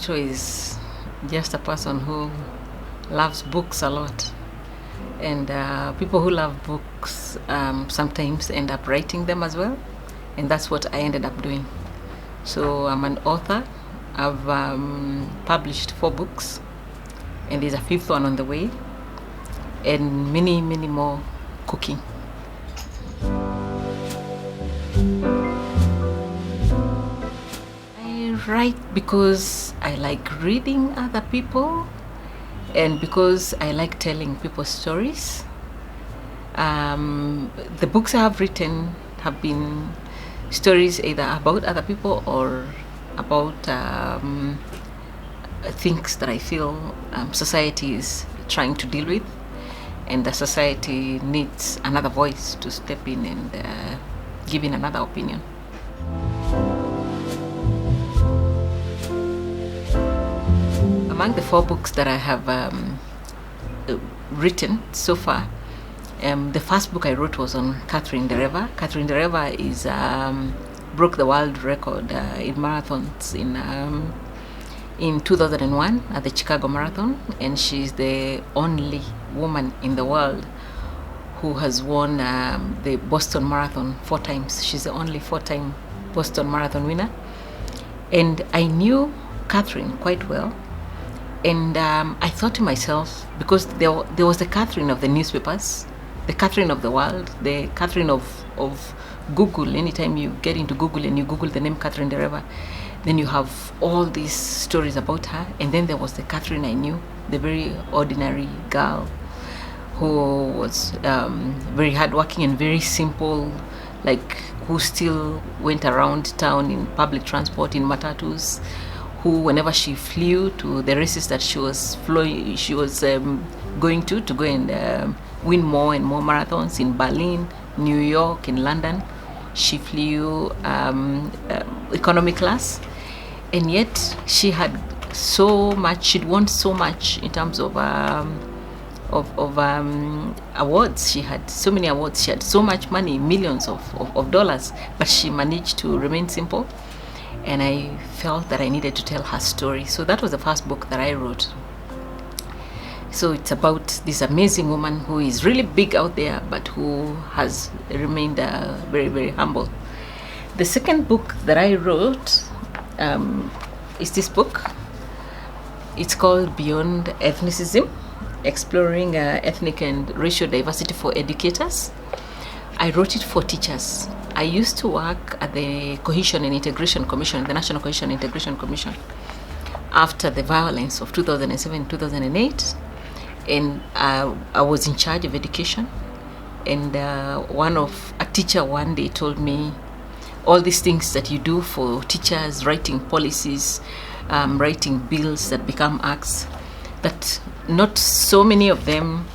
Nderitu is just a person who loves books a lot. And people who love books sometimes end up writing them as well. And that's what I ended up doing. So I'm an author. I've published 4 books. And there's a 5th one on the way. And many, many more cooking. I write because I like reading other people and because I like telling people stories. The books I have written have been stories either about other people or about things that I feel society is trying to deal with, and the society needs another voice to step in and give in another opinion. Among the 4 books that I have written so far, the first book I wrote was on Catherine Dereva. Catherine Dereva is broke the world record in marathons in 2001 at the Chicago Marathon, and she's the only woman in the world who has won the Boston Marathon 4 times. She's the only 4-time Boston Marathon winner. And I knew Catherine quite well. And I thought to myself, because there was the Catherine of the newspapers, the Catherine of the world, the Catherine of Google. Anytime you get into Google and you Google the name Catherine Dereva, then you have all these stories about her. And then there was the Catherine I knew, the very ordinary girl who was very hardworking and very simple, like who still went around town in public transport, in matatus, who whenever she flew to the races that she was going to go and win more and more marathons in Berlin, New York, in London, she flew economy class, and yet she had so much. She'd won so much in terms of awards. She had so many awards. She had so much money, millions of dollars, but she managed to remain simple. And I felt that I needed to tell her story. So that was the first book that I wrote. So it's about this amazing woman who is really big out there, but who has remained very, very humble. The second book that I wrote is this book. It's called Beyond Ethnicism, Exploring Ethnic and Racial Diversity for Educators. I wrote it for teachers. I used to work at the Cohesion and Integration Commission, the National Cohesion and Integration Commission, after the violence of 2007-2008, and I was in charge of education. And a teacher one day told me, all these things that you do for teachers, writing policies, writing bills that become acts, that not so many of them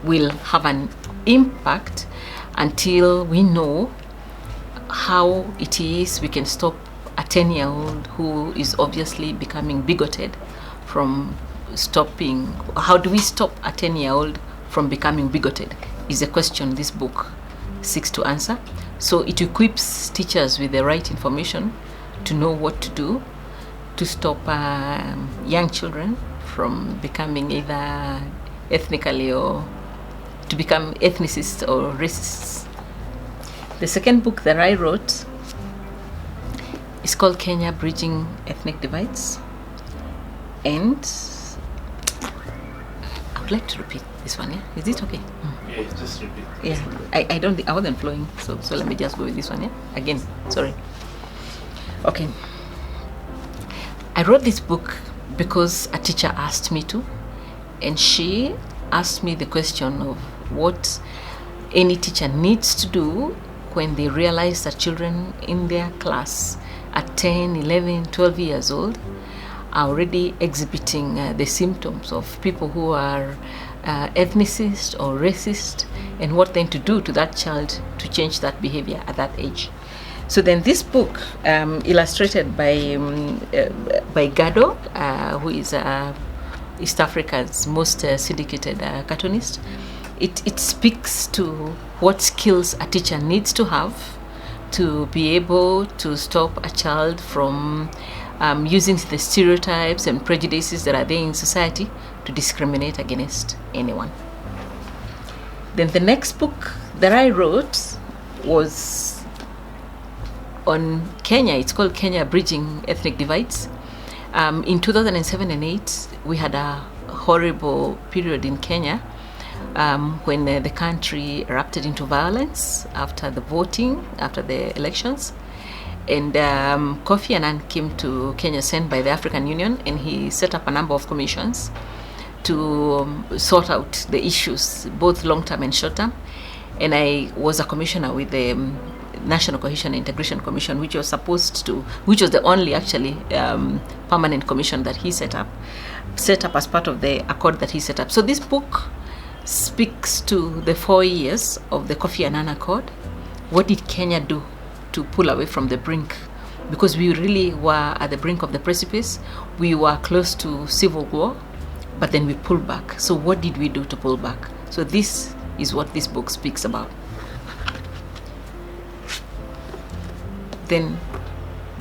will have an impact until we know how it is we can stop a 10-year-old who is obviously becoming bigoted from stopping. How do we stop a 10-year-old from becoming bigoted is a question this book seeks to answer. So it equips teachers with the right information to know what to do to stop young children from becoming either ethnically or to become ethnicists or racists. The second book that I wrote is called Kenya Bridging Ethnic Divides. And I would like to repeat this one, yeah? Is it okay? Yeah, just repeat. Yeah, I wasn't flowing, so let me just go with this one, yeah? Again, sorry. Okay. I wrote this book because a teacher asked me to, and she asked me the question of what any teacher needs to do when they realize that children in their class at 10, 11, 12 years old are already exhibiting the symptoms of people who are ethnicist or racist, and what then to do to that child to change that behavior at that age. So then this book, illustrated by Gado, who is East Africa's most syndicated cartoonist, it speaks to what skills a teacher needs to have to be able to stop a child from using the stereotypes and prejudices that are there in society to discriminate against anyone. Then the next book that I wrote was on Kenya. It's called Kenya Bridging Ethnic Divides. In 2007 and 8, we had a horrible period in Kenya when the country erupted into violence after the voting, after the elections. And Kofi Annan came to Kenya, sent by the African Union, and he set up a number of commissions to sort out the issues, both long-term and short-term. And I was a commissioner with the National Cohesion and Integration Commission, which was the only actually permanent commission that he set up as part of the accord that he set up. So this book speaks to the 4 years of the Kofi Annan Accord. What did Kenya do to pull away from the brink? Because we really were at the brink of the precipice. We were close to civil war, but then we pulled back. So what did we do to pull back? So this is what this book speaks about. Then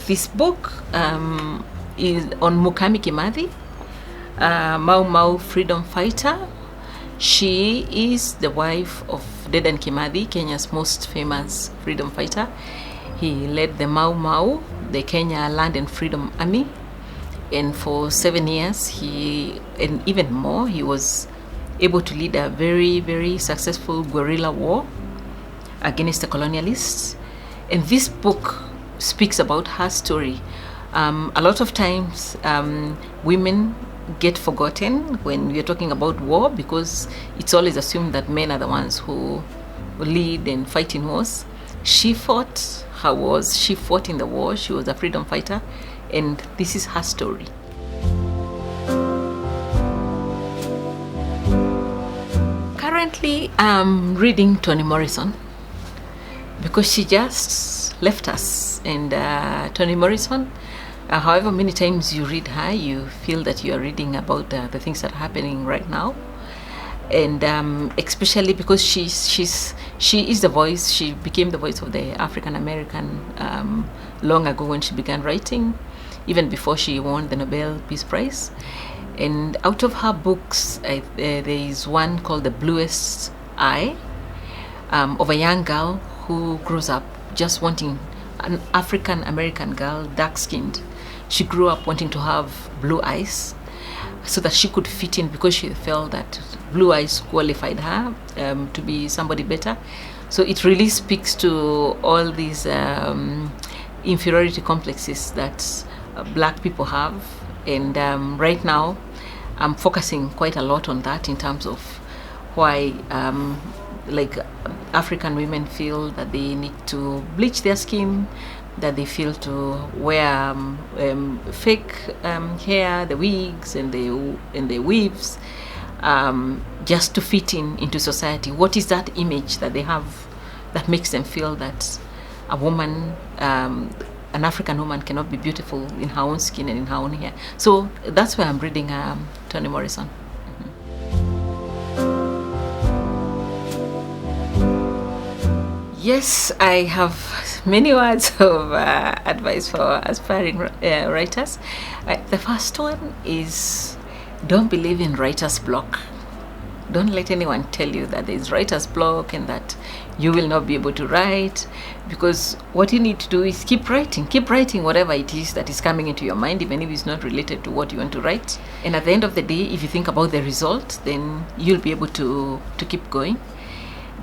this book is on Mukami Kimathi, Mau Mau freedom fighter. She is the wife of Dedan Kimathi, Kenya's most famous freedom fighter. He led the Mau Mau, the Kenya Land and Freedom Army, and for 7 years, and even more, he was able to lead a very, very successful guerrilla war against the colonialists. And this book speaks about her story. A lot of times, women get forgotten when we're talking about war, because it's always assumed that men are the ones who lead and fight in wars. She fought her wars, she fought in the war, she was a freedom fighter, and this is her story. Currently, I'm reading Toni Morrison because she just left us. And Toni Morrison, however many times you read her, you feel that you are reading about the things that are happening right now. And especially because she is the voice, she became the voice of the African American long ago when she began writing, even before she won the Nobel Peace Prize. And out of her books, there is one called The Bluest Eye, of a young girl who grows up just wanting, an African American girl, dark-skinned. She grew up wanting to have blue eyes so that she could fit in, because she felt that blue eyes qualified her to be somebody better. So it really speaks to all these inferiority complexes that black people have. And right now, I'm focusing quite a lot on that in terms of why African women feel that they need to bleach their skin, that they feel to wear fake hair, the wigs and the weaves, just to fit into society. What is that image that they have that makes them feel that a woman, an African woman, cannot be beautiful in her own skin and in her own hair? So that's why I'm reading Toni Morrison. Yes, I have many words of advice for aspiring writers. The first one is, don't believe in writer's block. Don't let anyone tell you that there's writer's block and that you will not be able to write, because what you need to do is keep writing whatever it is that is coming into your mind, even if it's not related to what you want to write. And at the end of the day, if you think about the result, then you'll be able to keep going.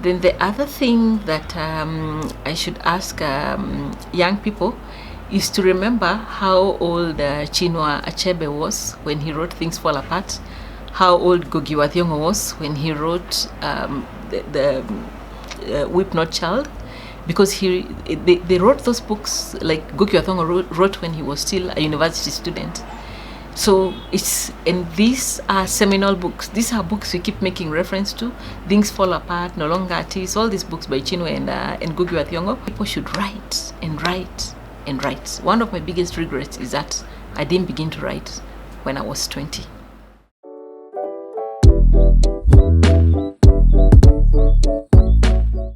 Then the other thing that I should ask young people is to remember how old Chinua Achebe was when he wrote Things Fall Apart, how old Ngugi wa Thiong'o was when he wrote the Weep Not Child, because they wrote those books, like Ngugi wa Thiong'o wrote when he was still a university student. So and these are seminal books. These are books we keep making reference to. Things Fall Apart, No Longer Artists, all these books by Chinua and Ngugi wa Thiong'o. People should write and write and write. One of my biggest regrets is that I didn't begin to write when I was 20.